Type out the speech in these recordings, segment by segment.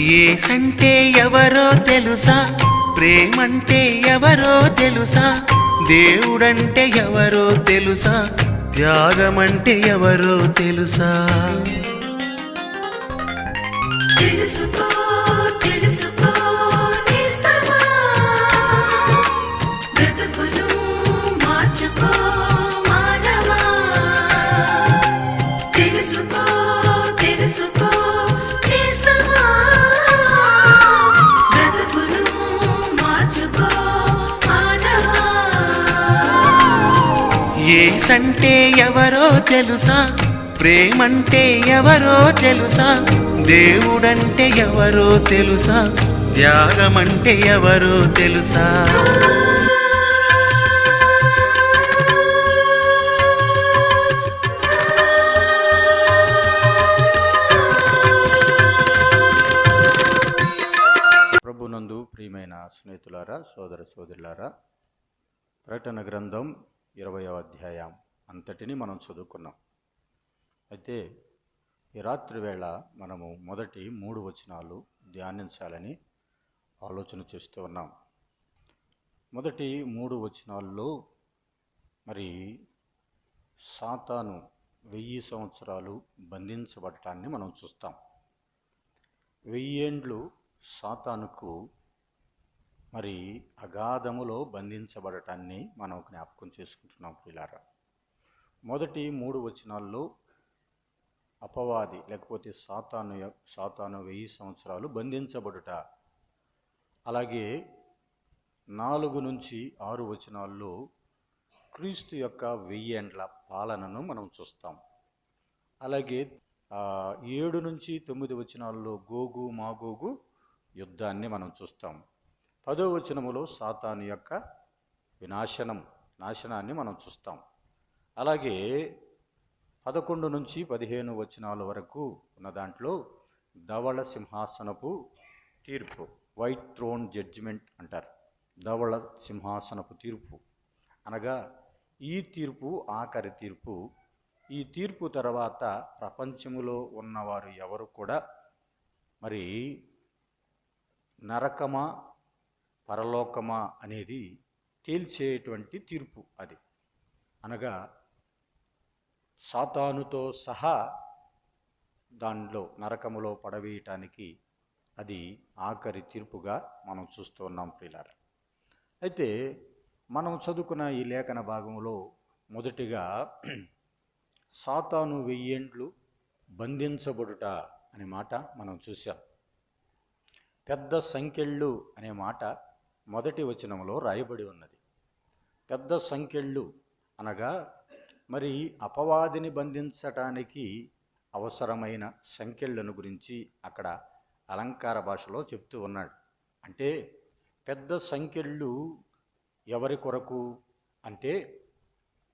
యేసంటే ఎవరో తెలుసా? ప్రేమంటే ఎవరో తెలుసా? దేవుడంటే ఎవరో తెలుసా? త్యాగమంటే ఎవరో తెలుసా? తెలుసుకో తెలుసుకో నేస్తమా, బ్రతుకును మార్చుకో మానవా. తెలుసుకో తెలుసుకో నేస్తమా, బ్రతుకును మార్చుకో మానవా. యేసంటే ఎవరో తెలుసా? ప్రేమంటే ఎవరో తెలుసా? దేవుడంటే ఎవరో తెలుసా? త్యాగమంటే ఎవరో తెలుసా? ప్రభునందు ప్రియమైన స్నేహితులారా, సోదర సోదరులారా, ప్రకటన గ్రంథం 20వ అధ్యాయం అంతటిని మనం చదువుకున్నాం. అయితే ఈ రాత్రి వేళ మనము మొదటి 3 వచనాలు ధ్యానించాలని ఆలోచన చేస్తూ ఉన్నాం. మొదటి 3 వచనాల్లో మరి సాతాను 1000 సంవత్సరాలు బంధించబడటాన్ని మనం చూస్తాం. 1000 ఏండ్లు సాతానుకు మరి అగాధములో బంధించబడటాన్ని మనం జ్ఞాపకం చేసుకుంటున్నాం పిల్లారా. మొదటి 3 వచనాల్లో అపవాది లేకపోతే సాతాను 1000 సంవత్సరాలు బంధించబడుట, అలాగే 4 నుంచి 6 వచనాల్లో క్రీస్తు యొక్క 1000 ఏండ్ల పాలనను మనం చూస్తాం. అలాగే 7 నుంచి 9 వచనాల్లో గోగు మాగోగు యుద్ధాన్ని మనం చూస్తాం. 10వ వచనములో సాతాను యొక్క నాశనాన్ని మనం చూస్తాం. అలాగే 11 నుంచి 15 వచనాల వరకు ఉన్న దాంట్లో ధవళ సింహాసనపు తీర్పు, వైట్ థ్రోన్ జడ్జిమెంట్ అంటారు. ధవళ సింహాసనపు తీర్పు అనగా ఈ తీర్పు ఆఖరి తీర్పు. ఈ తీర్పు తర్వాత ప్రపంచములో ఉన్నవారు ఎవరు కూడా మరి నరకమా పరలోకమా అనేది తేల్చేటువంటి తీర్పు అది. అనగా సాతానుతో సహా దానిలో నరకములో పడవేయటానికి అది ఆఖరి తీర్పుగా మనం చూస్తూ ఉన్నాం ప్రియులారా. అయితే మనం చదువుకున్న ఈ లేఖన భాగంలో మొదటిగా సాతాను 1000 ఏండ్లు బంధించబడుట అనే మాట మనం చూసాం. పెద్ద సంఖ్యళ్ళు అనే మాట మొదటి వచనంలో రాయబడి ఉన్నది. పెద్ద సంఖ్యళ్ళు అనగా మరి అపవాదిని బంధించటానికి అవసరమైన సంఖ్యలను గురించి అక్కడ అలంకార భాషలో చెప్తూ ఉన్నాడు. అంటే పెద్ద సంఖ్యళ్ళు ఎవరి కొరకు అంటే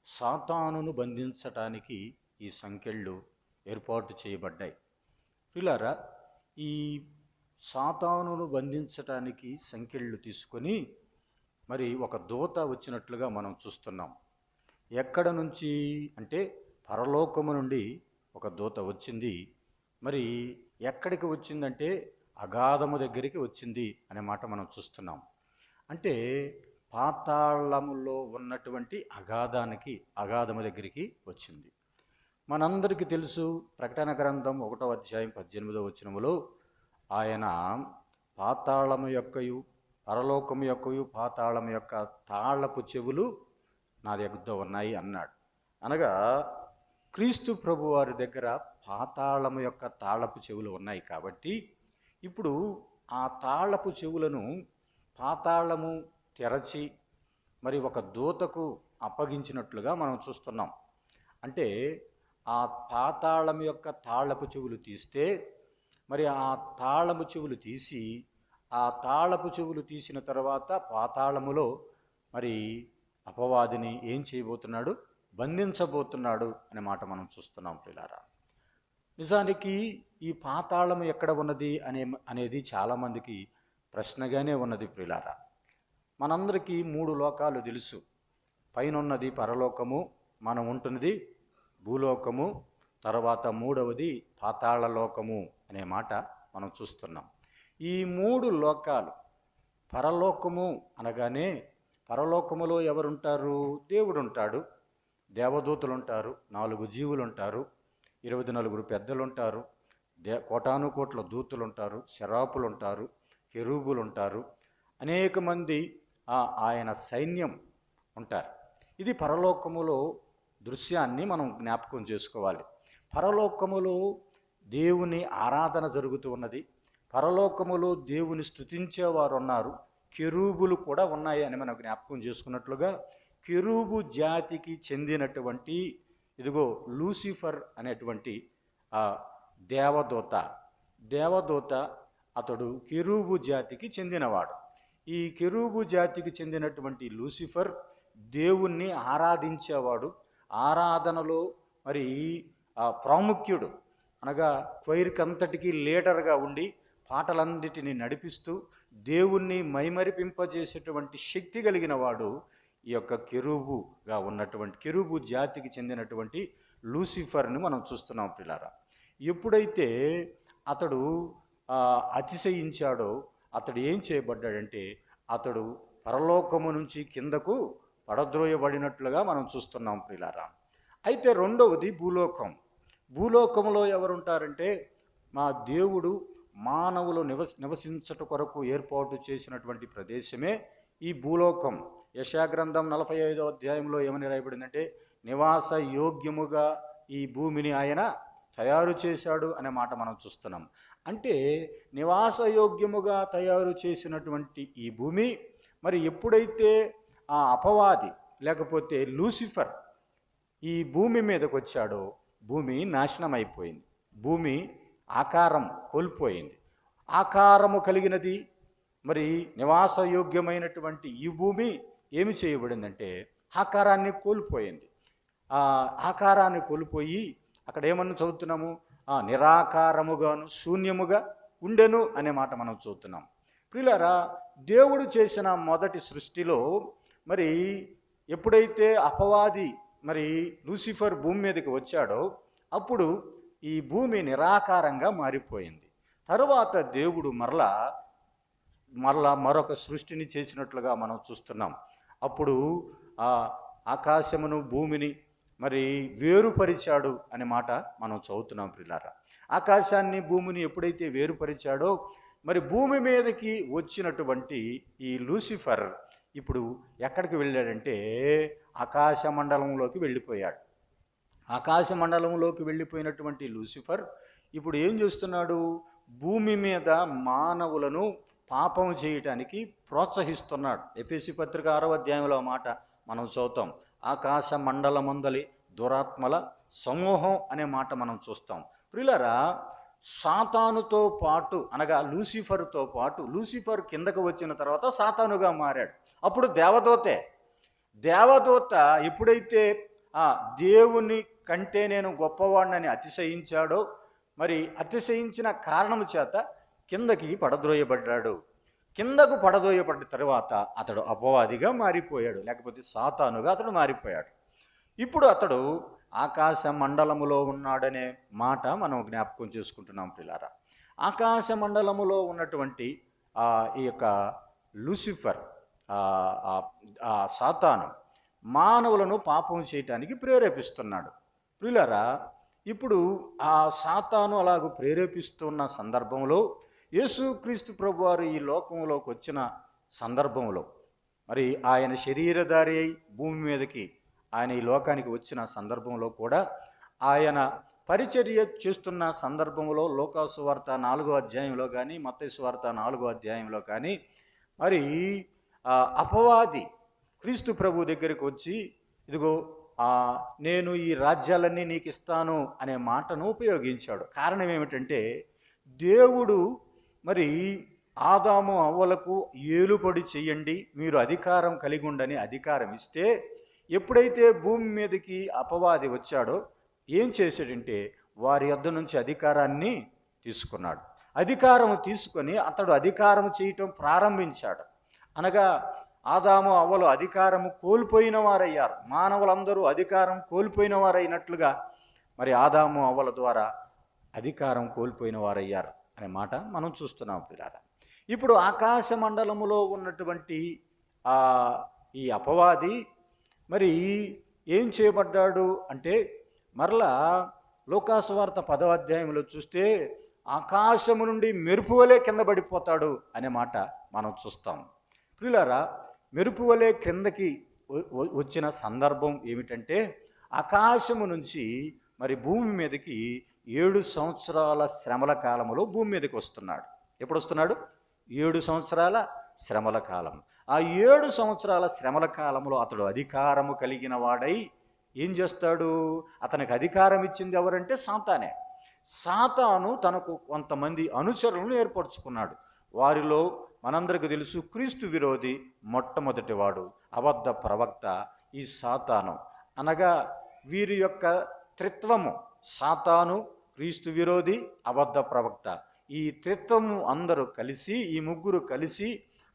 సాతానును బంధించటానికి ఈ సంఖ్యళ్ళు ఏర్పాటు చేయబడ్డాయి. పిల్లారా, ఈ సాతానును బంధించటానికి సంఖ్యళ్ళు తీసుకొని మరి ఒక దూత వచ్చినట్లుగా మనం చూస్తున్నాం. ఎక్కడ నుంచి అంటే పరలోకము నుండి ఒక దూత వచ్చింది. మరి ఎక్కడికి వచ్చిందంటే అగాధము దగ్గరికి వచ్చింది అనే మాట మనం చూస్తున్నాం. అంటే పాతాళములో ఉన్నటువంటి అగాధము దగ్గరికి వచ్చింది. మనందరికీ తెలుసు, ప్రకటన గ్రంథం 1వ అధ్యాయం 18వ వచనములో ఆయన పాతాళము యొక్కయు పరలోకము యొక్కయు పాతాళము యొక్క తాళపు చెవులు నా దగ్గర ఉన్నాయి అన్నాడు. అనగా క్రీస్తు ప్రభు వారి దగ్గర పాతాళము యొక్క తాళపు చెవులు ఉన్నాయి. కాబట్టి ఇప్పుడు ఆ తాళపు చెవులను పాతాళము తెరచి మరి ఒక దూతకు అప్పగించినట్లుగా మనం చూస్తున్నాం. అంటే ఆ పాతాళం యొక్క తాళపు చెవులు తీస్తే మరి ఆ తాళపు చెవులు తీసి ఆ తాళపు చెవులు తీసిన తర్వాత పాతాళములో మరి అపవాదిని ఏం చేయబోతున్నాడు? బంధించబోతున్నాడు అనే మాట మనం చూస్తున్నాం ప్రియులారా. నిజానికి ఈ పాతాళం ఎక్కడ ఉన్నది అనేది చాలామందికి ప్రశ్నగానే ఉన్నది ప్రియులారా. మనందరికీ 3 లోకాలు తెలుసు. పైన ఉన్నది పరలోకము, మనం ఉంటున్నది భూలోకము, తర్వాత 3వది పాతాళ లోకము అనే మాట మనం చూస్తున్నాం. ఈ 3 లోకాలు, పరలోకము అనగానే పరలోకములో ఎవరుంటారు? దేవుడు ఉంటాడు, దేవదూతలు ఉంటారు, 4 జీవులు ఉంటారు, 24 పెద్దలు ఉంటారు, కోటానుకోట్ల దూతలు ఉంటారు, శరాపులు ఉంటారు, కెరూబులు ఉంటారు, అనేక మంది ఆయన సైన్యం ఉంటారు. ఇది పరలోకములో దృశ్యాన్ని మనం జ్ఞాపకం చేసుకోవాలి. పరలోకములో దేవుని ఆరాధన జరుగుతూ ఉన్నది. పరలోకములో దేవుని స్తుతించేవారు ఉన్నారు, కెరూబులు కూడా ఉన్నాయి అని మనం జ్ఞాపకం చేసుకున్నట్లుగా కెరూబు జాతికి చెందినటువంటి ఇదిగో లూసిఫర్ అనేటువంటి దేవదూత అతడు కెరూబు జాతికి చెందినవాడు. ఈ కెరూబు జాతికి చెందినటువంటి లూసిఫర్ దేవుణ్ణి ఆరాధించేవాడు. ఆరాధనలో మరి ప్రాముఖ్యుడు, అనగా క్వైర్కి అంతటికీ లీడర్గా ఉండి పాటలన్నిటిని నడిపిస్తూ దేవుణ్ణి మైమరిపింపజేసేటువంటి శక్తి కలిగిన వాడు ఈ యొక్క కెరూబుగా ఉన్నటువంటి కెరూబు జాతికి చెందినటువంటి లూసిఫర్ని మనం చూస్తున్నాం పిల్లారా. ఎప్పుడైతే అతడు అతిశయించాడో అతడు ఏం చేయబడ్డాడంటే అతడు పరలోకము నుంచి కిందకు పడద్రోయబడినట్లుగా మనం చూస్తున్నాం పిల్లారా. అయితే రెండవది భూలోకం. భూలోకంలో ఎవరుంటారంటే మా దేవుడు మానవులు నివసించట కొరకు ఏర్పాటు చేసినటువంటి ప్రదేశమే ఈ భూలోకం. యెషయా గ్రంథం 45వ అధ్యాయంలో ఏమని రాయబడిందంటే నివాస యోగ్యముగా ఈ భూమిని ఆయన తయారు చేశాడు అనే మాట మనం చూస్తున్నాం. అంటే నివాస యోగ్యముగా తయారు చేసినటువంటి ఈ భూమి మరి ఎప్పుడైతే ఆ అపవాది లేకపోతే లూసిఫర్ ఈ భూమి మీదకి వచ్చాడో భూమి నాశనం అయిపోయింది. భూమి ఆకారం కోల్పోయింది. ఆకారము కలిగినది మరి నివాసయోగ్యమైనటువంటి ఈ భూమి ఏమి చేయబడిందంటే ఆకారాన్ని కోల్పోయింది. ఆ ఆకారాన్ని కోల్పోయి అక్కడ ఏమన్నా చదువుతున్నాము, నిరాకారముగాను శూన్యముగా ఉండెను అనే మాట మనం చదువుతున్నాం. ప్రియులారా, దేవుడు చేసిన మొదటి సృష్టిలో మరి ఎప్పుడైతే అపవాది మరి లూసిఫర్ భూమి మీదకి వచ్చాడో అప్పుడు ఈ భూమి నిరాకారంగా మారిపోయింది. తరువాత దేవుడు మరలా మరొక సృష్టిని చేసినట్లుగా మనం చూస్తున్నాం. అప్పుడు ఆ ఆకాశమును భూమిని మరి వేరుపరిచాడు అనే మాట మనం చదువుతున్నాం ప్రియులారా. ఆకాశాన్ని భూమిని ఎప్పుడైతే వేరుపరిచాడో మరి భూమి మీదకి వచ్చినటువంటి ఈ లూసిఫర్ ఇప్పుడు ఎక్కడికి వెళ్ళాడంటే ఆకాశ మండలంలోకి వెళ్ళిపోయాడు. ఆకాశ మండలంలోకి వెళ్ళిపోయినటువంటి లూసిఫర్ ఇప్పుడు ఏం చేస్తున్నాడు? భూమి మీద మానవులను పాపం చేయటానికి ప్రోత్సహిస్తున్నాడు. ఎఫెసీ పత్రిక 6వ అధ్యాయంలో మాట మనం చదువుతాం. ఆకాశ మండలమందలి దురాత్మల సమూహం అనే మాట మనం చూస్తాం. ప్రియులారా, సాతానుతో పాటు అనగా లూసిఫర్తో పాటు లూసిఫర్ కిందకు వచ్చిన తర్వాత సాతానుగా మారాడు. అప్పుడు దేవదూత ఎప్పుడైతే దేవుని కంటే నేను గొప్పవాడినని అతిశయించాడో మరి అతిశయించిన కారణము చేత కిందకి పడద్రోయబడ్డాడు. కిందకు పడద్రోయబడ్డ తర్వాత అతడు అపవాదిగా మారిపోయాడు, లేకపోతే సాతానుగా అతడు మారిపోయాడు. ఇప్పుడు అతడు ఆకాశ మండలములో ఉన్నాడనే మాట మనం జ్ఞాపకం చేసుకుంటున్నాం పిల్లారా. ఆకాశ మండలములో ఉన్నటువంటి ఈ యొక్క లూసిఫర్ సాతాను మానవులను పాపం చేయటానికి ప్రేరేపిస్తున్నాడు. ప్రియులారా, ఇప్పుడు ఆ సాతాను అలాగూ ప్రేరేపిస్తున్న సందర్భంలో యేసుక్రీస్తు ప్రభువారు ఈ లోకంలోకి వచ్చిన సందర్భంలో మరి ఆయన శరీరధారి అయి భూమి మీదకి ఆయన ఈ లోకానికి వచ్చిన సందర్భంలో కూడా ఆయన పరిచర్య చేస్తున్న సందర్భంలో లూకా సువార్త 4వ అధ్యాయంలో కానీ మత్తయి సువార్త 4వ అధ్యాయంలో కానీ మరి అపవాది క్రీస్తు ప్రభు దగ్గరికి వచ్చి ఇదిగో నేను ఈ రాజ్యాలన్నీ నీకు ఇస్తాను అనే మాటను ఉపయోగించాడు. కారణం ఏమిటంటే దేవుడు మరి ఆదాము అవ్వలకు ఏలుబడి చెయ్యండి, మీరు అధికారం కలిగి ఉండని అధికారం ఇస్తే ఎప్పుడైతే భూమి మీదకి అపవాది వచ్చాడో ఏం చేశాడంటే వారి యొద్ద నుంచి అధికారాన్ని తీసుకున్నాడు. అధికారం తీసుకొని అతడు అధికారం చేయటం ప్రారంభించాడు. అనగా ఆదాము అవ్వలు అధికారము కోల్పోయిన వారయ్యారు. మానవులందరూ అధికారం కోల్పోయిన వారైనట్లుగా మరి ఆదాము అవ్వల ద్వారా అధికారం కోల్పోయిన వారయ్యారు. అనే మాట మనం చూస్తున్నాం పిల్లారా. ఇప్పుడు ఆకాశ మండలములో ఉన్నటువంటి ఈ అపవాది మరి ఏం చేయబడ్డాడు అంటే, మరలా లూకాసు వార్త 10వ అధ్యాయంలో చూస్తే ఆకాశము నుండి మెరుపు వలె కింద పడిపోతాడు అనే మాట మనం చూస్తాం. ప్రియులారా, మెరుపు వలె క్రిందకి వచ్చిన సందర్భం ఏమిటంటే, ఆకాశము నుంచి మరి భూమి మీదకి 7 సంవత్సరాల శ్రమల కాలంలో భూమి మీదకి వస్తున్నాడు. ఎప్పుడు వస్తున్నాడు? 7 సంవత్సరాల శ్రమల కాలం. ఆ 7 సంవత్సరాల శ్రమల కాలంలో అతడు అధికారము కలిగిన వాడై ఏం చేస్తాడు? అతనికి అధికారం ఇచ్చింది ఎవరంటే సాతానే. సాతాను తనకు కొంతమంది అనుచరులను ఏర్పరచుకున్నాడు. వారిలో మనందరికీ తెలుసు, క్రీస్తు విరోధి మొట్టమొదటి వాడు, అబద్ధ ప్రవక్త ఈ సాతాను. అనగా వీరి యొక్క త్రిత్వము, సాతాను, క్రీస్తు విరోధి, అబద్ధ ప్రవక్త, ఈ త్రిత్వము అందరూ కలిసి, ఈ ముగ్గురు కలిసి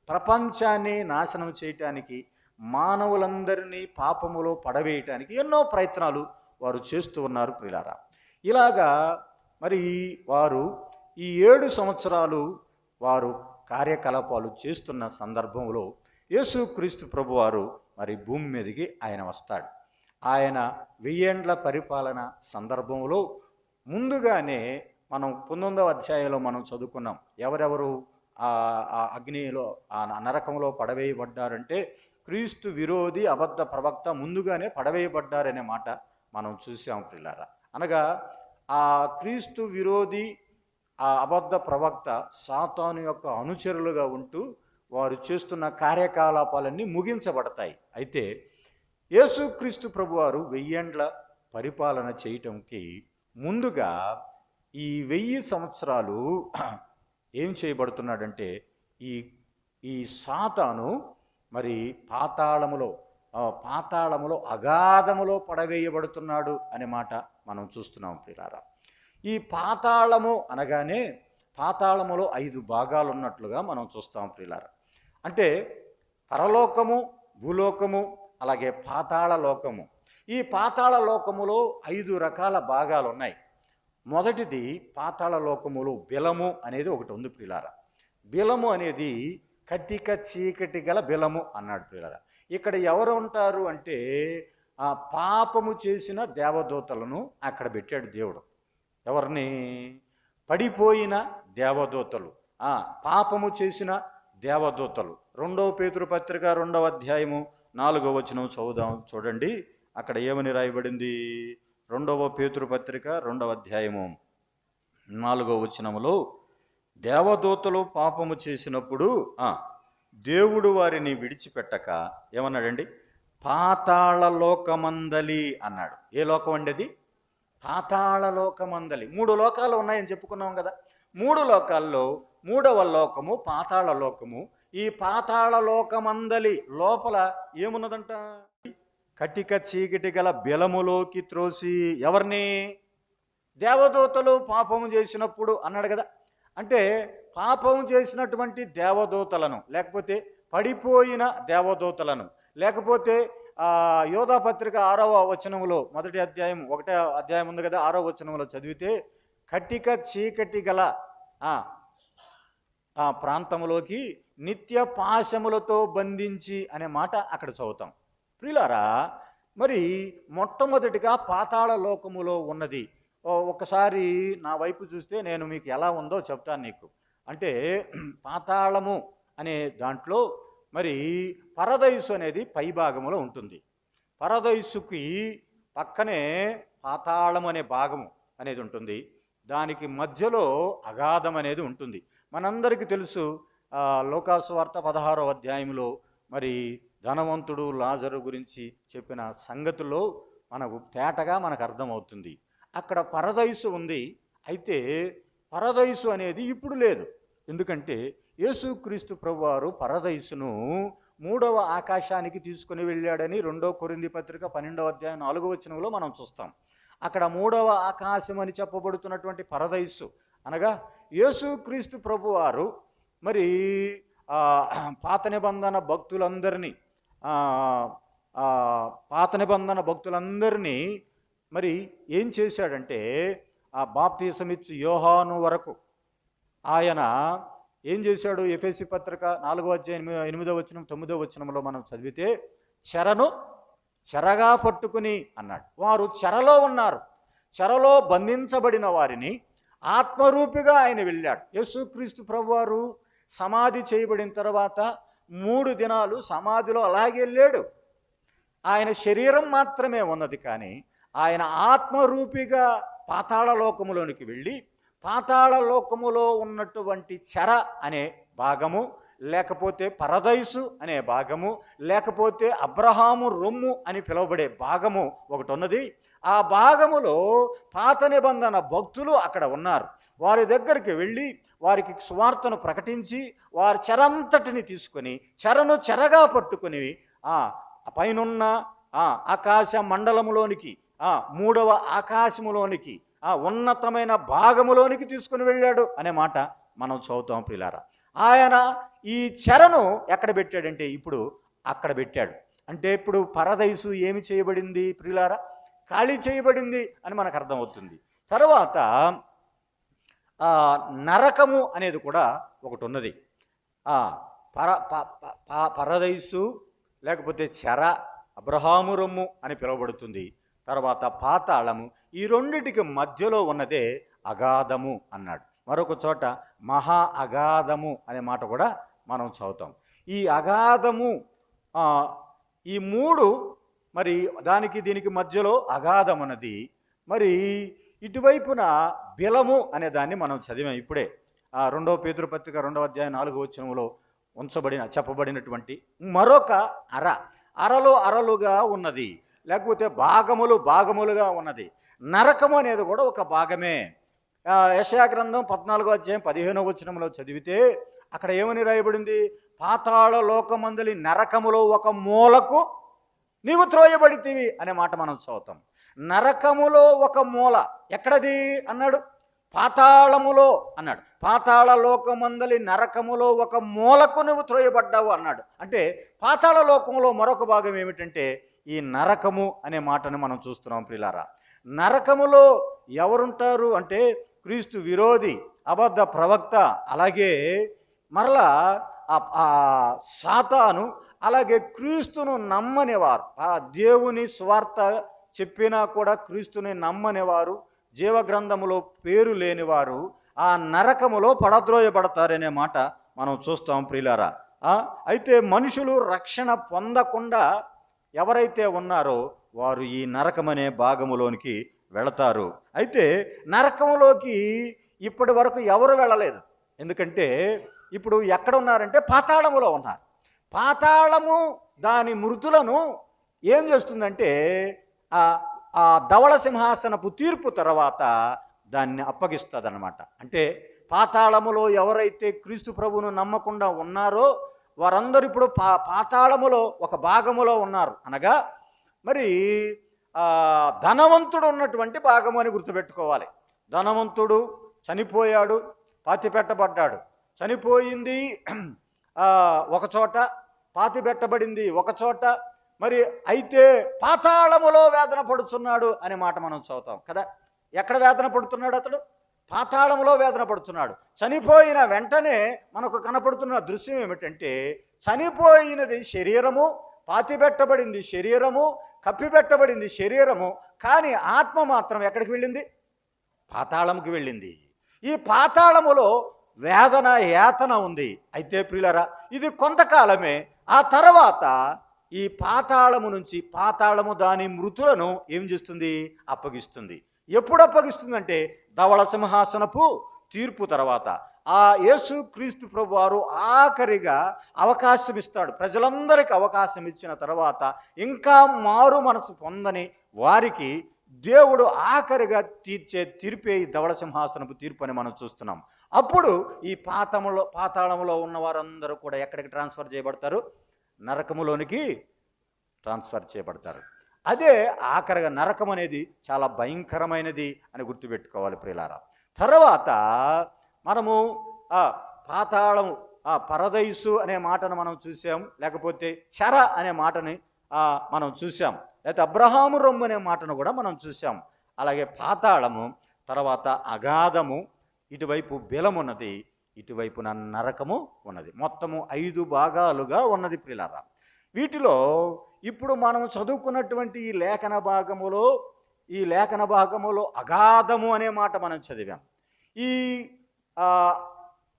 ప్రపంచాన్ని నాశనం చేయటానికి, మానవులందరినీ పాపములో పడవేయటానికి ఎన్నో ప్రయత్నాలు వారు చేస్తూ ఉన్నారు ప్రియులారా. ఇలాగా మరి వారు ఈ 7 సంవత్సరాలు వారు కార్యకలాపాలు చేస్తున్న సందర్భంలో యేసుక్రీస్తు ప్రభువారు మరి భూమి మీదకి ఆయన వస్తాడు. ఆయన 1000 ఏండ్ల పరిపాలన సందర్భంలో ముందుగానే మనం 19వ అధ్యాయంలో మనం చదువుకున్నాం. ఎవరెవరు ఆ అగ్నిలో ఆ నరకంలో పడవేయబడ్డారంటే క్రీస్తు విరోధి, అబద్ధ ప్రవక్త ముందుగానే పడవేయబడ్డారనే మాట మనం చూసాం ప్రియులారా. అనగా ఆ క్రీస్తు విరోధి, ఆ అబద్ధ ప్రవక్త సాతాను యొక్క అనుచరులుగా ఉంటూ వారు చేస్తున్న కార్యకలాపాలన్నీ ముగించబడతాయి. అయితే యేసుక్రీస్తు ప్రభువారు 1000 ఏండ్ల పరిపాలన చేయటంకి ముందుగా ఈ 1000 సంవత్సరాలు ఏం చేయబడుతున్నాడంటే, ఈ సాతాను మరి పాతాళములో అగాధములో పడవేయబడుతున్నాడు అనే మాట మనం చూస్తున్నాం ప్రియులారా. ఈ పాతాళము అనగానే పాతాళములో 5 భాగాలు ఉన్నట్లుగా మనం చూస్తాం ప్రియులారా. అంటే పరలోకము, భూలోకము, అలాగే పాతాళ లోకము. ఈ పాతాళ లోకములో 5 రకాల భాగాలు ఉన్నాయి. మొదటిది పాతాళ లోకములో బిలము అనేది ఒకటి ఉంది ప్రియులారా. బిలము అనేది కటిక చీకటి గల బిలము అన్నాడు ప్రియులారా. ఇక్కడ ఎవరు ఉంటారు అంటే ఆ పాపము చేసిన దేవదూతలను అక్కడ పెట్టాడు దేవుడు. ఎవరిని? పడిపోయిన దేవదూతలు, పాపము చేసిన దేవదూతలు. 2వ పేతురు పత్రిక 2వ అధ్యాయము 4వ వచనం చదువుదాం, చూడండి. అక్కడ ఏమని రాయబడింది? 2వ పేతురు పత్రిక 2వ అధ్యాయము 4వ వచనములో, దేవదూతలు పాపము చేసినప్పుడు దేవుడు వారిని విడిచిపెట్టక ఏమన్నాడండి? పాతాళ లోకమందలి అన్నాడు. ఏ లోకం అండి అది? పాతాళ లోకమందలి. 3 లోకాలు ఉన్నాయని చెప్పుకున్నాం కదా. 3 లోకాల్లో 3వ లోకము పాతాళ లోకము. ఈ పాతాళ లోకమందలి లోపల ఏమున్నదంట? కటిక చీకటి గల బిలములోకి త్రోసి ఎవరిని? దేవదూతలు పాపము చేసినప్పుడు అన్నాడు కదా. అంటే పాపం చేసినటువంటి దేవదూతలను, లేకపోతే పడిపోయిన దేవదూతలను, లేకపోతే యోధాపత్రిక 6వ వచనంలో, మొదటి అధ్యాయం 1వ అధ్యాయం ఉంది కదా, 6వ వచనంలో చదివితే కటిక చీకటి గల ఆ ప్రాంతంలోకి నిత్య పాశములతో బంధించి అనే మాట అక్కడ చదువుతాం ప్రియులారా. మరి మొట్టమొదటిగా పాతాళ లోకములో ఉన్నది ఒకసారి నా వైపు చూస్తే నేను మీకు ఎలా ఉందో చెప్తాను నీకు. అంటే పాతాళము అనే దాంట్లో మరి పరదైసు అనేది పై భాగంలో ఉంటుంది. పరదైసుకి పక్కనే పాతాళం అనే భాగము అనేది ఉంటుంది. దానికి మధ్యలో అగాధం అనేది ఉంటుంది. మనందరికీ తెలుసు, లూకాసు వార్త 16వ అధ్యాయంలో మరి ధనవంతుడు లాజరు గురించి చెప్పిన సంగతుల్లో మనకు తేటగా మనకు అర్థమవుతుంది. అక్కడ పరదైసు ఉంది. అయితే పరదైసు అనేది ఇప్పుడు లేదు. ఎందుకంటే యేసుక్రీస్తు ప్రభువారు పరదైసును 3వ ఆకాశానికి తీసుకుని వెళ్ళాడని 2వ కొరింథీ పత్రిక 12వ అధ్యాయం 4వ వచనంలో మనం చూస్తాం. అక్కడ 3వ ఆకాశం అని చెప్పబడుతున్నటువంటి పరదైసు అనగా యేసుక్రీస్తు ప్రభువారు మరి పాత నిబంధన భక్తులందరినీ మరి ఏం చేశాడంటే, ఆ బాప్తీసమిచ్చు యోహాను వరకు ఆయన ఏం చేశాడు? ఎఫెసీ పత్రిక 4వ అధ్యాయం 8వ వచనం 9వ వచనంలో మనం చదివితే చెరను చెరగా పట్టుకుని అన్నాడు. వారు చెరలో ఉన్నారు. చెరలో బంధించబడిన వారిని ఆత్మరూపిగా ఆయన వెళ్ళాడు. యేసుక్రీస్తు ప్రభువారు సమాధి చేయబడిన తర్వాత 3 దినాలు సమాధిలో అలాగే వెళ్ళాడు. ఆయన శరీరం మాత్రమే ఉన్నది, కానీ ఆయన ఆత్మరూపిగా పాతాళ లోకములోనికి వెళ్ళి పాతాళ లోకములో ఉన్నటువంటి చెర అనే భాగము, లేకపోతే పరదైసు అనే భాగము, లేకపోతే అబ్రహాము రొమ్ము అని పిలువబడే భాగము ఒకటి ఉన్నది. ఆ భాగములో పాత నిబంధన భక్తులు అక్కడ ఉన్నారు. వారి దగ్గరికి వెళ్ళి వారికి సువార్తను ప్రకటించి వారి చెరంతటిని తీసుకొని చెరను చెరగా పట్టుకుని పైనున్న ఆకాశ మండలములోనికి 3వ ఆకాశములోనికి ఉన్నతమైన భాగములోనికి తీసుకుని వెళ్ళాడు అనే మాట మనం చదువుతాం ప్రియులారా. ఆయన ఈ చెరను ఎక్కడ పెట్టాడంటే ఇప్పుడు అక్కడ పెట్టాడు. అంటే ఇప్పుడు పరదైసు ఏమి చేయబడింది ప్రియులారా? ఖాళీ చేయబడింది అని మనకు అర్థమవుతుంది. తర్వాత నరకము అనేది కూడా ఒకటి ఉన్నది. పరదైసు లేకపోతే చెర, అబ్రహాము రొమ్ము అని పిలువబడుతుంది. తర్వాత పాతాళము. ఈ రెండిటికి మధ్యలో ఉన్నదే అగాధము అన్నాడు. మరొక చోట మహా అగాధము అనే మాట కూడా మనం చదువుతాం. ఈ అగాధము ఈ 3 మరి దానికి దీనికి మధ్యలో అగాధం అన్నది. మరి ఇటువైపున బిలము అనే దాన్ని మనం చదివాం ఇప్పుడే. 2వ పేతురు పత్రిక 2వ అధ్యాయం 4వ వచనంలో చెప్పబడినటువంటి మరొక అరలో అరలుగా ఉన్నది, లేకపోతే భాగములుగా ఉన్నది. నరకము అనేది కూడా ఒక భాగమే. యెషయా గ్రంథం 14వ అధ్యాయం 15వ వచనంలో చదివితే అక్కడ ఏమని రాయబడింది? పాతాళ లోకమందలి నరకములో ఒక మూలకు నీవు త్రోయబడితివి అనే మాట మనం చదువుతాం. నరకములో ఒక మూల ఎక్కడది అన్నాడు? పాతాళములో అన్నాడు. పాతాళ లోకమందలి నరకములో ఒక మూలకు నువ్వు త్రోయబడ్డావు అన్నాడు. అంటే పాతాళ లోకంలో మరొక భాగం ఏమిటంటే ఈ నరకము అనే మాటను మనం చూస్తున్నాం ప్రియులారా. నరకములో ఎవరుంటారు అంటే క్రీస్తు విరోధి, అబద్ధ ప్రవక్త, అలాగే మరలా సాతాను, అలాగే క్రీస్తును నమ్మనివారు, దేవుని స్వార్థ చెప్పినా కూడా క్రీస్తుని నమ్మనివారు, జీవగ్రంథములో పేరు లేనివారు ఆ నరకములో పడద్రోయబడతారనే మాట మనం చూస్తాం ప్రియులారా. అయితే మనుషులు రక్షణ పొందకుండా ఎవరైతే ఉన్నారో వారు ఈ నరకమనే భాగములోనికి వెళతారు. అయితే నరకంలోకి ఇప్పటి వరకు ఎవరు వెళ్ళలేదు. ఎందుకంటే ఇప్పుడు ఎక్కడ ఉన్నారంటే పాతాళములో ఉన్నారు. పాతాళము దాని మృతులను ఏం చేస్తుందంటే ఆ ధవళ సింహాసనపు తీర్పు తర్వాత దాన్ని అప్పగిస్తుంది అన్నమాట. అంటే పాతాళములో ఎవరైతే క్రీస్తు ప్రభువును నమ్మకుండా ఉన్నారో వారందరూ ఇప్పుడు పాతాళములో ఒక భాగములో ఉన్నారు. అనగా మరి ధనవంతుడు ఉన్నటువంటి భాగము అని గుర్తుపెట్టుకోవాలి. ధనవంతుడు చనిపోయాడు, పాతిపెట్టబడ్డాడు. చనిపోయింది ఒకచోట, పాతిపెట్టబడింది ఒకచోట. మరి అయితే పాతాళములో వేదన పడుతున్నాడు అనే మాట మనం చదువుతాం కదా. ఎక్కడ వేదన పడుతున్నాడు అతడు? పాతాళములో వేదన పడుతున్నాడు. చనిపోయిన వెంటనే మనకు కనపడుతున్న దృశ్యం ఏమిటంటే చనిపోయినది శరీరము, పాతిపెట్టబడింది శరీరము, కప్పిపెట్టబడింది శరీరము, కానీ ఆత్మ మాత్రం ఎక్కడికి వెళ్ళింది? పాతాళంకి వెళ్ళింది. ఈ పాతాళములో వేదన యాతన ఉంది. అయితే ప్రియులారా ఇది కొంతకాలమే. ఆ తర్వాత ఈ పాతాళము నుంచి పాతాళము దాని మృతులను ఏం చేస్తుంది? అప్పగిస్తుంది. ఎప్పుడు అప్పగిస్తుందంటే ధవళ సింహాసనపు తీర్పు తర్వాత. ఆ యేసు క్రీస్తు ప్రభు వారు ఆఖరిగా అవకాశం ఇస్తాడు. ప్రజలందరికీ అవకాశం ఇచ్చిన తర్వాత ఇంకా మారు మనసు పొందని వారికి దేవుడు ఆఖరిగా తీర్చే తీర్పే ఈ ధవళ సింహాసనపు తీర్పు అని మనం చూస్తున్నాం. అప్పుడు ఈ పాతాళములో ఉన్న వారందరూ కూడా ఎక్కడికి ట్రాన్స్ఫర్ చేయబడతారు? నరకములోనికి ట్రాన్స్ఫర్ చేయబడతారు. అదే ఆఖరిగా నరకం అనేది చాలా భయంకరమైనది అని గుర్తుపెట్టుకోవాలి ప్రియులారా. తర్వాత మనము పాతాళం, పరదైసు అనే మాటను మనం చూసాం, లేకపోతే చెర అనే మాటని మనం చూసాం, లేకపోతే అబ్రహాము రొమ్ము అనే మాటను కూడా మనం చూసాం. అలాగే పాతాళము, తర్వాత అగాధము, ఇటువైపు బిలమున్నది. ఇటువైపున నరకము ఉన్నది. మొత్తము 5 భాగాలుగా ఉన్నది ప్రియులారా. వీటిలో ఇప్పుడు మనం చదువుకున్నటువంటి ఈ లేఖన భాగములో అగాధము అనే మాట మనం చదివాం. ఈ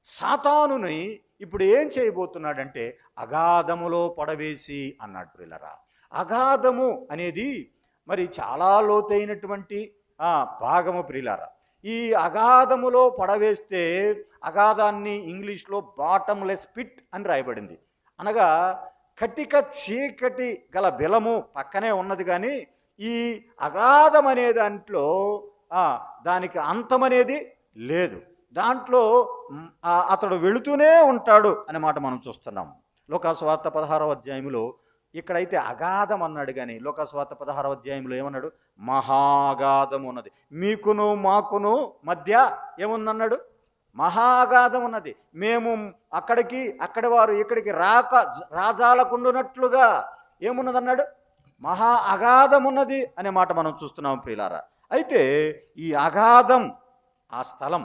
సాతానుని ఇప్పుడు ఏం చేయబోతున్నాడంటే అగాధములో పడవేసి అన్నాడు ప్రియులారా. అగాధము అనేది మరి చాలా లోతైనటువంటి భాగము ప్రియులారా. ఈ అగాధములో పడవేస్తే అగాధాన్ని ఇంగ్లీష్లో బాటమ్లెస్ పిట్ అని రాయబడింది. అనగా కటిక చీకటి గల బిలము పక్కనే ఉన్నది, కానీ ఈ అగాధం అనే దాంట్లో దానికి అంతమనేది లేదు. దాంట్లో అతడు వెళుతూనే ఉంటాడు అనే మాట మనం చూస్తున్నాం. లోకాసువార్త 16వ అధ్యాయంలో ఇక్కడైతే అగాధం అన్నాడు, కానీ లోకాసువార్త 16వ అధ్యాయంలో ఏమన్నాడు? మహాగాధం ఉన్నది, మీకును మాకును మధ్య ఏముందన్నాడు? మహాగాధం ఉన్నది, మేము అక్కడి వారు ఇక్కడికి రాజాలకుండునట్లుగా ఏమున్నదన్నాడు? మహా అగాధం ఉన్నది అనే మాట మనం చూస్తున్నాం ప్రియులారా. అయితే ఈ అగాధం ఆ స్థలం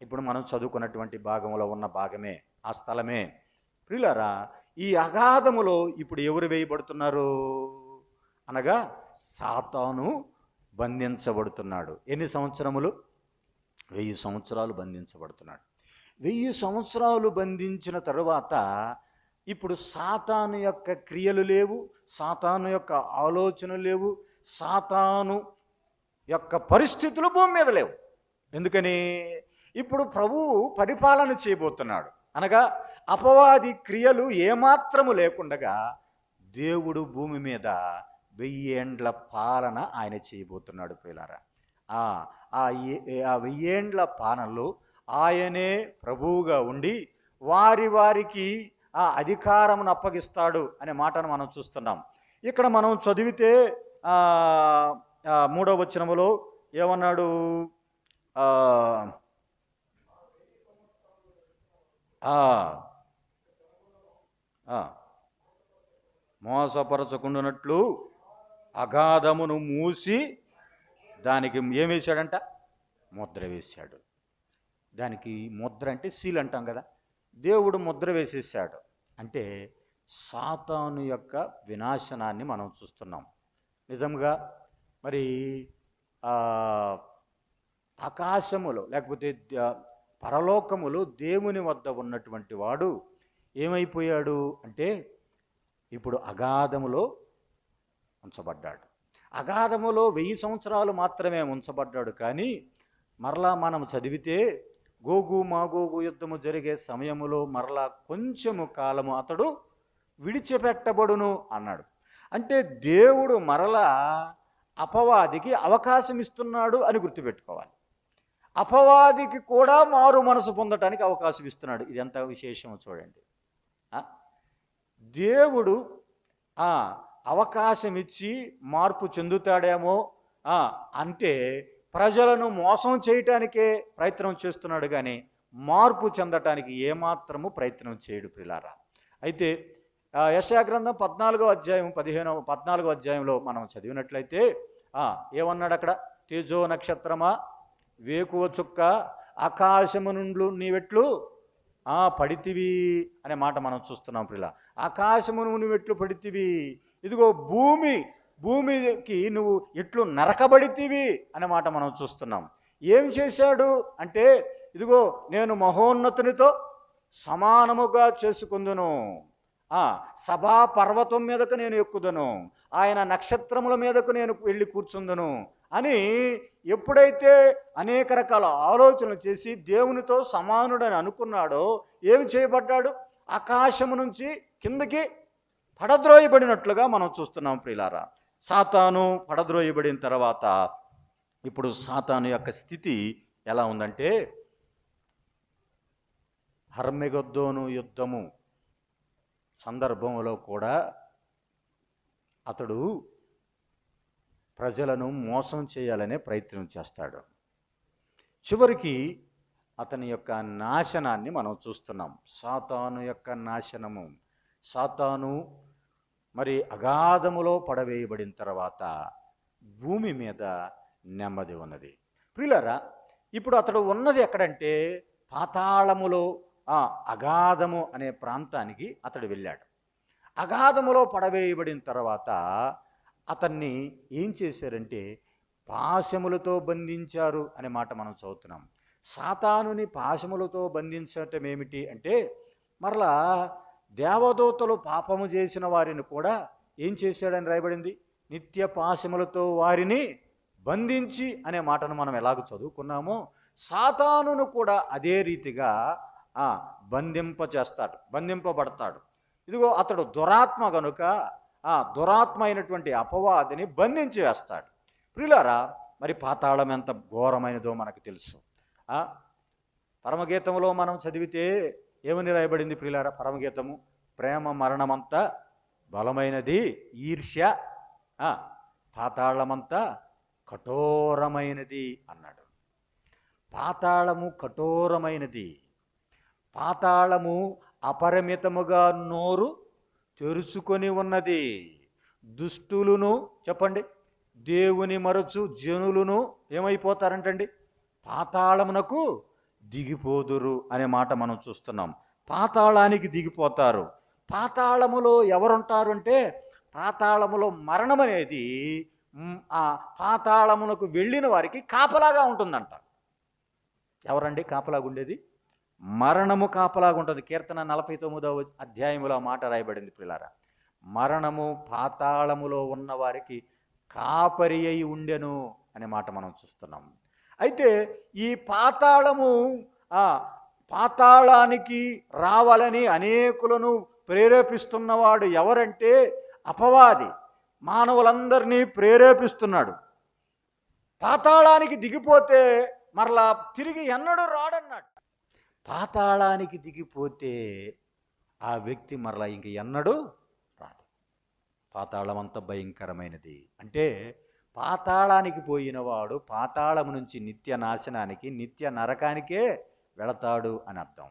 ఇప్పుడు మనం చదువుకున్నటువంటి భాగంలో ఉన్న భాగమే, ఆ స్థలమే ప్రియులారా. ఈ అగాధములో ఇప్పుడు ఎవరు వేయబడుతున్నారు అనగా సాతాను బంధించబడుతున్నాడు. ఎన్ని సంవత్సరములు? 1000 సంవత్సరాలు బంధించబడుతున్నాడు. 1000 సంవత్సరాలు బంధించిన తరువాత ఇప్పుడు సాతాను యొక్క క్రియలు లేవు, సాతాను యొక్క ఆలోచనలు లేవు, సాతాను యొక్క పరిస్థితులు భూమి మీద లేవు. ఎందుకని? ఇప్పుడు ప్రభువు పరిపాలన చేయబోతున్నాడు. అనగా అపవాది క్రియలు ఏమాత్రము లేకుండగా దేవుడు భూమి మీద 1000 ఏండ్ల పాలన ఆయన చేయబోతున్నాడు ప్రియులారా. ఆ 1000 ఏండ్ల పాలనలో ఆయనే ప్రభువుగా ఉండి వారికి ఆ అధికారమును అప్పగిస్తాడు అనే మాటను మనం చూస్తున్నాం. ఇక్కడ మనం చదివితే 3వ వచనములో ఏమన్నాడు? మోసపరచకుండానట్లు అగాధమును మూసి దానికి ఏం వేశాడంట? ముద్ర వేశాడు. దానికి ముద్ర అంటే సీల్ అంటాం కదా, దేవుడు ముద్ర వేసేసాడు. అంటే సాతాను యొక్క వినాశనాన్ని మనం చూస్తున్నాం. నిజంగా మరి ఆకాశములో లేకపోతే పరలోకములో దేవుని వద్ద ఉన్నటువంటి వాడు ఏమైపోయాడు అంటే ఇప్పుడు అగాధములో ఉంచబడ్డాడు. అగాధములో 1000 సంవత్సరాలు మాత్రమే ఉంచబడ్డాడు. కానీ మరలా మనం చదివితే గోగు మాగోగు యుద్ధము జరిగే సమయములో మరలా కొంచెము కాలము అతడు విడిచిపెట్టబడును అన్నాడు. అంటే దేవుడు మరలా అపవాదికి అవకాశం ఇస్తున్నాడు అని గుర్తుపెట్టుకోవాలి. అపవాదికి కూడా మారు మనసు పొందటానికి అవకాశం ఇస్తున్నాడు. ఇది ఎంత విశేషమో చూడండి. దేవుడు అవకాశం ఇచ్చి మార్పు చెందుతాడేమో అంటే ప్రజలను మోసం చేయటానికే ప్రయత్నం చేస్తున్నాడు, కానీ మార్పు చెందటానికి ఏమాత్రము ప్రయత్నం చేయడు ప్రియులారా. అయితే యెషయా గ్రంథం 14వ అధ్యాయంలో మనం చదివినట్లయితే ఏమన్నాడు అక్కడ? తేజో నక్షత్రమా, వేకువ చుక్క, ఆకాశము నుండి నీవెట్లు పడితివి అనే మాట మనం చూస్తున్నాం ప్రియులా. ఆకాశమును నువ్వెట్లు పడితివి, ఇదిగో భూమికి నువ్వు ఎట్లు నరకబడితివి అనే మాట మనం చూస్తున్నాం. ఏం చేశాడు అంటే ఇదిగో నేను మహోన్నతునితో సమానముగా చేసుకుందును, సభా పర్వతం మీదకు నేను ఎక్కుదును, ఆయన నక్షత్రముల మీదకు నేను వెళ్ళి కూర్చుందును అని ఎప్పుడైతే అనేక రకాల ఆలోచనలు చేసి దేవునితో సమానుడని అనుకున్నాడో ఏమి చేయబడ్డాడు? ఆకాశము నుంచి కిందకి పడద్రోయబడినట్లుగా మనం చూస్తున్నాం ప్రియులారా. సాతాను పడద్రోయబడిన తర్వాత ఇప్పుడు సాతాను యొక్క స్థితి ఎలా ఉందంటే హర్మెగద్దోను యుద్ధము సందర్భంలో కూడా అతడు ప్రజలను మోసం చేయాలనే ప్రయత్నం చేస్తాడు. చివరికి అతని యొక్క నాశనాన్ని మనం చూస్తున్నాం. సాతాను యొక్క నాశనము. సాతాను మరి అగాధములో పడవేయబడిన తర్వాత భూమి మీద నెమ్మది ఉన్నది. ప్రియులారా, ఇప్పుడు అతడు ఉన్నది ఎక్కడంటే పాతాళములో అగాధము అనే ప్రాంతానికి అతడు వెళ్ళాడు. అగాధములో పడవేయబడిన తర్వాత అతన్ని ఏం చేశారంటే పాశములతో బంధించారు అనే మాట మనం చదువుతున్నాం. సాతానుని పాశములతో బంధించటం ఏమిటి అంటే, మరలా దేవదూతలు పాపము చేసిన వారిని కూడా ఏం చేశాడని రాయబడింది, నిత్య పాశములతో వారిని బంధించి అనే మాటను మనం ఎలాగ చదువుకున్నామో, సాతానును కూడా అదే రీతిగా బంధింపబడతాడు. ఇదిగో అతడు దురాత్మ గనుక దురాత్మ అయినటువంటి అపవాదిని బంధించి వేస్తాడు. ప్రియులారా, మరి పాతాళం ఎంత ఘోరమైనదో మనకు తెలుసు. పరమగీతంలో మనం చదివితే ఏమని రాయబడింది ప్రియులారా? పరమగీతము, ప్రేమ మరణమంతా బలమైనది, ఈర్ష్య పాతాళమంతా కఠోరమైనది అన్నాడు. పాతాళము కఠోరమైనది, పాతాళము అపరిమితముగా నోరు తెరుచుకొని ఉన్నది. దుష్టులను చెప్పండి, దేవుని మరచు జనులను ఏమైపోతారంటండి, పాతాళమునకు దిగిపోదురు అనే మాట మనం చూస్తున్నాం. పాతాళానికి దిగిపోతారు. పాతాళములో ఎవరుంటారు అంటే, పాతాళములో మరణం అనేది ఆ పాతాళమునకు వెళ్ళిన వారికి కాపలాగా ఉంటుందంట. ఎవరండి కాపలాగా ఉండేది? మరణము కాపలాగా ఉంటుంది. కీర్తన 49వ అధ్యాయములో మాట రాయబడింది ప్రియులారా. మరణము పాతాళములో ఉన్న వారికి కాపరి అయి ఉండెను అనే మాట మనం చూస్తున్నాం. అయితే ఈ పాతాళానికి రావాలని అనేకులను ప్రేరేపిస్తున్నవాడు ఎవరంటే అపవాది. మానవులందరినీ ప్రేరేపిస్తున్నాడు. పాతాళానికి దిగిపోతే మరలా తిరిగి ఎన్నడూ రాడన్నాడు. పాతాళానికి దిగిపోతే ఆ వ్యక్తి మరలా ఇంక ఎన్నడూ రాడు. పాతాళం అంత భయంకరమైనది. అంటే పాతాళానికి పోయినవాడు పాతాళం నుంచి నిత్య నాశనానికి, నిత్య నరకానికే వెళతాడు అని అర్థం.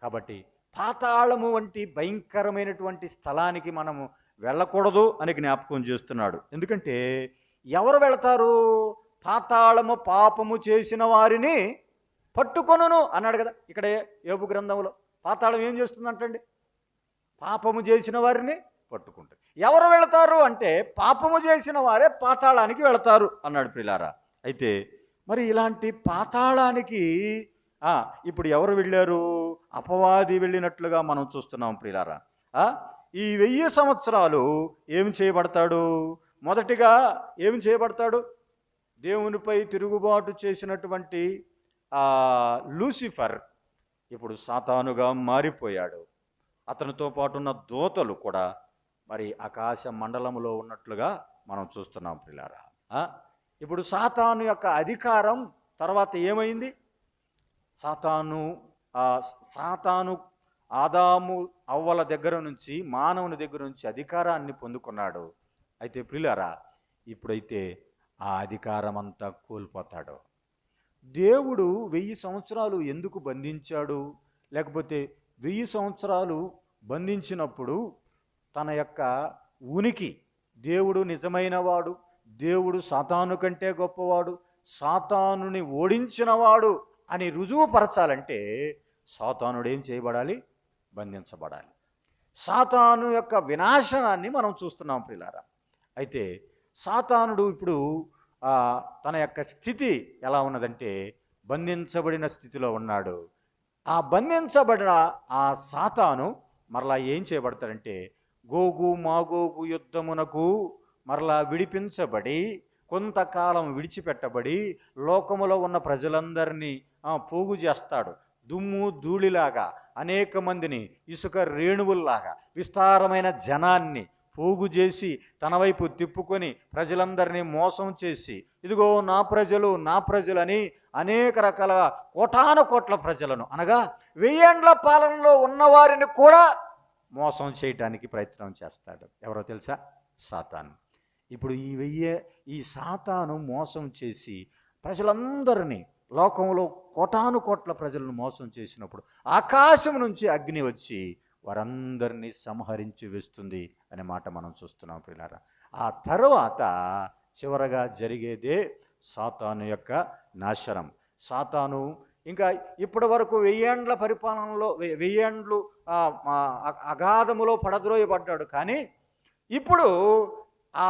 కాబట్టి పాతాళము వంటి భయంకరమైనటువంటి స్థలానికి మనము వెళ్ళకూడదు అని జ్ఞాపకం చేస్తున్నాడు. ఎందుకంటే ఎవరు వెళతారు? పాతాళము పాపము చేసిన వారిని పట్టుకొనును అన్నాడు కదా ఇక్కడ యోబు గ్రంథంలో. పాతాళం ఏం చేస్తుందంటండి? పాపము చేసిన వారిని పట్టుకుంటుంది. ఎవరు వెళతారు అంటే పాపము చేసిన వారే పాతాళానికి వెళతారు అన్నాడు ప్రియులారా. అయితే మరి ఇలాంటి పాతాళానికి ఇప్పుడు ఎవరు వెళ్ళారు? అపవాది వెళ్ళినట్లుగా మనం చూస్తున్నాం ప్రియులారా. ఈ 1000 సంవత్సరాలు ఏమి చేయబడతాడు? మొదటిగా ఏమి చేయబడతాడు? దేవునిపై తిరుగుబాటు చేసినటువంటి లూసిఫర్ ఇప్పుడు సాతానుగా మారిపోయాడు. అతనితో పాటు ఉన్న దూతలు కూడా మరి ఆకాశ మండలంలో ఉన్నట్లుగా మనం చూస్తున్నాం ప్రియులారా. ఇప్పుడు సాతాను యొక్క అధికారం తర్వాత ఏమైంది? సాతాను ఆదాము అవ్వల దగ్గర నుంచి, మానవుని దగ్గర నుంచి అధికారాన్ని పొందుకున్నాడు. అయితే ప్రియులారా, ఇప్పుడైతే ఆ అధికారం అంతా కోల్పోతాడు. దేవుడు 1000 సంవత్సరాలు ఎందుకు బంధించాడు? లేకపోతే 1000 సంవత్సరాలు బంధించినప్పుడు తన యొక్క ఉనికి, దేవుడు నిజమైన వాడు, దేవుడు సాతాను కంటే గొప్పవాడు, సాతానుని ఓడించినవాడు అని రుజువుపరచాలంటే సాతానుడు ఏం చేయబడాలి? బంధించబడాలి. సాతాను యొక్క వినాశనాన్ని మనం చూస్తున్నాం ప్రియులారా. అయితే సాతానుడు ఇప్పుడు తన యొక్క స్థితి ఎలా ఉన్నదంటే బంధించబడిన స్థితిలో ఉన్నాడు. ఆ బంధించబడిన ఆ సాతాను మరలా ఏం చేయబడతాడంటే గోగు మాగోగు యుద్ధమునకు మరలా విడిపించబడి, కొంతకాలం విడిచిపెట్టబడి లోకములో ఉన్న ప్రజలందరినీ పోగు చేస్తాడు. దుమ్ము ధూళిలాగా అనేక మందిని, ఇసుక రేణువుల్లాగా విస్తారమైన జనాన్ని పోగు చేసి తన వైపు తిప్పుకొని ప్రజలందరినీ మోసం చేసి, ఇదిగో నా ప్రజలు అని అనేక రకాల కోటాను కోట్ల ప్రజలను, అనగా 1000 ఏండ్ల పాలనలో ఉన్నవారిని కూడా మోసం చేయటానికి ప్రయత్నం చేస్తాడు. ఎవరో తెలుసా? సాతాను. ఇప్పుడు ఈ సాతాను మోసం చేసి ప్రజలందరినీ, లోకంలో కోటాను కోట్ల ప్రజలను మోసం చేసినప్పుడు ఆకాశం నుంచి అగ్ని వచ్చి వారందరినీ సంహరించి వేస్తుంది అనే మాట మనం చూస్తున్నాం ప్రియులారా. ఆ తర్వాత చివరగా జరిగేదే సాతాను యొక్క నాశనం. సాతాను ఇంకా ఇప్పటి వరకు 1000 ఏండ్ల పరిపాలనలో 1000 ఏండ్లు అగాధములో పడద్రోయబడ్డాడు. కానీ ఇప్పుడు ఆ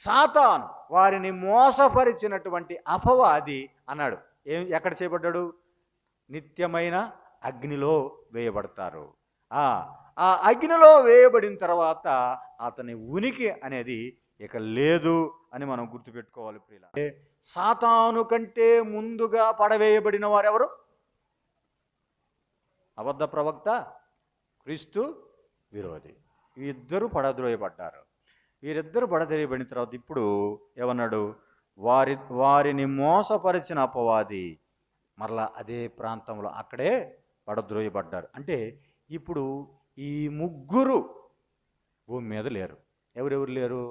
సాతాను వారిని మోసపరిచినటువంటి అపవాది అన్నాడు ఎక్కడ చేయబడ్డాడు? నిత్యమైన అగ్నిలో వేయబడతారు. ఆ అగ్నిలో వేయబడిన తర్వాత అతని ఉనికి అనేది ఇక లేదు అని మనం గుర్తుపెట్టుకోవాలి ప్రియులారా. సాతాను కంటే ముందుగా పడవేయబడిన వారెవరు? అబద్ధ ప్రవక్త, క్రీస్తు విరోధి. వీరిద్దరూ పడద్రోయబడ్డారు. వీరిద్దరు పడద్రోయబడిన తర్వాత ఇప్పుడు ఏమన్నాడు? వారిని మోసపరిచిన అపవాది మరలా అదే ప్రాంతంలో అక్కడే పడద్రోయబడ్డారు. అంటే ఇప్పుడు ఈ ముగ్గురు భూమి మీద లేరు. ఎవరెవరు లేరు?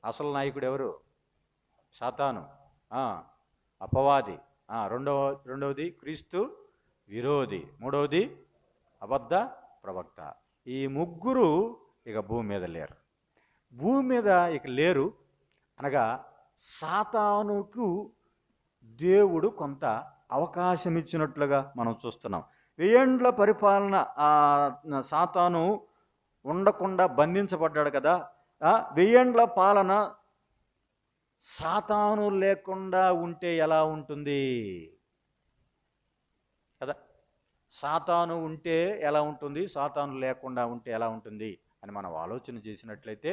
అసలు నాయకుడు ఎవరు? సాతాను, అపవాది, రెండవది క్రీస్తు విరోధి, మూడవది అబద్ధ ప్రవక్త. ఈ ముగ్గురు ఇక భూమి మీద లేరు. భూమి మీద ఇక లేరు అనగా సాతానుకు దేవుడు కొంత అవకాశం ఇచ్చినట్లుగా మనం చూస్తున్నాం. 1000 ఏండ్ల పరిపాలన సాతాను ఉండకుండా బంధించబడ్డాడు కదా. 1000 ఏండ్ల పాలన సాతాను లేకుండా ఉంటే ఎలా ఉంటుంది కదా? సాతాను ఉంటే ఎలా ఉంటుంది, సాతాను లేకుండా ఉంటే ఎలా ఉంటుంది అని మనం ఆలోచన చేసినట్లయితే,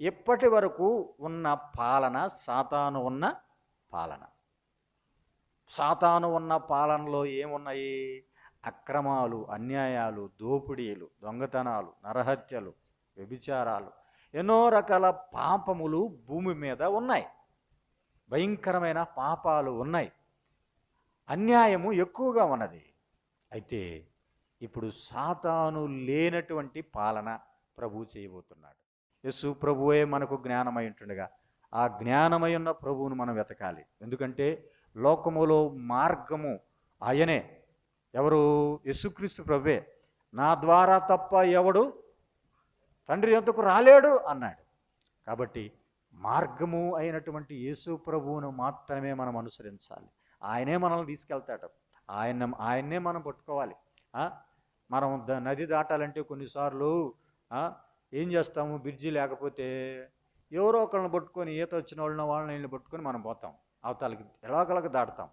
ఇప్పటి వరకు ఉన్న పాలన సాతాను ఉన్న పాలన. సాతాను ఉన్న పాలనలో ఏమున్నాయి? అక్రమాలు, అన్యాయాలు, దోపిడీలు, దొంగతనాలు, నరహత్యలు, వ్యభిచారాలు, ఎన్నో రకాల పాపములు భూమి మీద ఉన్నాయి. భయంకరమైన పాపాలు ఉన్నాయి. అన్యాయము ఎక్కువగా ఉన్నది. అయితే ఇప్పుడు సాతాను లేనటువంటి పాలన ప్రభువు చేయబోతున్నాడు. యేసు ప్రభువే మనకు జ్ఞానమై ఉంటుండగా ఆ జ్ఞానమై ఉన్న ప్రభువును మనం వెతకాలి. ఎందుకంటే లోకములో మార్గము ఆయనే. ఎవరు? యేసుక్రీస్తు ప్రభువే. నా ద్వారా తప్ప ఎవడు తండ్రి యొద్దకు రాలేడు అన్నాడు. కాబట్టి మార్గము అయినటువంటి యేసు ప్రభువును మాత్రమే మనం అనుసరించాలి. ఆయనే మనల్ని తీసుకెళ్తాడు. ఆయన్నే మనం పట్టుకోవాలి. మనం నది దాటాలంటే కొన్నిసార్లు ఏం చేస్తాము? బ్రిడ్జి లేకపోతే ఎవరో ఒకళ్ళని పట్టుకొని, ఈత వచ్చిన వాళ్ళని పట్టుకొని మనం పోతాం. అవతలకి ఎలాగలగా దాటుతాం.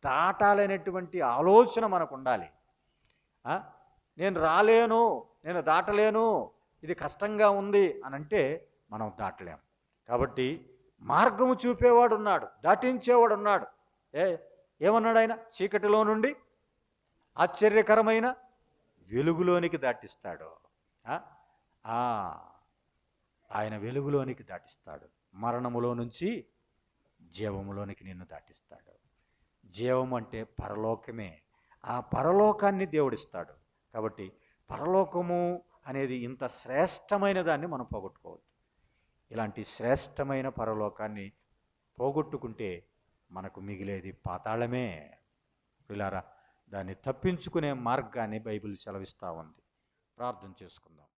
దాటాలనేటువంటి ఆలోచన మనకు ఉండాలి. నేను రాలేను, నేను దాటలేను, ఇది కష్టంగా ఉంది అని అంటే మనం దాటలేం. కాబట్టి మార్గము చూపేవాడు ఉన్నాడు, దాటించేవాడు ఉన్నాడు. ఏమన్నాడు ఆయన? చీకటిలో నుండి ఆశ్చర్యకరమైన వెలుగులోనికి దాటిస్తాడు. ఆయన వెలుగులోనికి దాటిస్తాడు. మరణములో నుంచి జీవములోనికి నిన్ను దాటిస్తాడు. జీవం అంటే పరలోకమే. ఆ పరలోకాన్ని దేవుడిస్తాడు. కాబట్టి పరలోకము అనేది ఇంత శ్రేష్టమైన దాన్ని మనం పోగొట్టుకోవద్దు. ఇలాంటి శ్రేష్టమైన పరలోకాన్ని పోగొట్టుకుంటే మనకు మిగిలేది పాతాళమే. పిల్లారా, దాన్ని తప్పించుకునే మార్గాన్ని బైబిల్ సెలవిస్తూ ఉంది. ప్రార్థన చేసుకుందాం.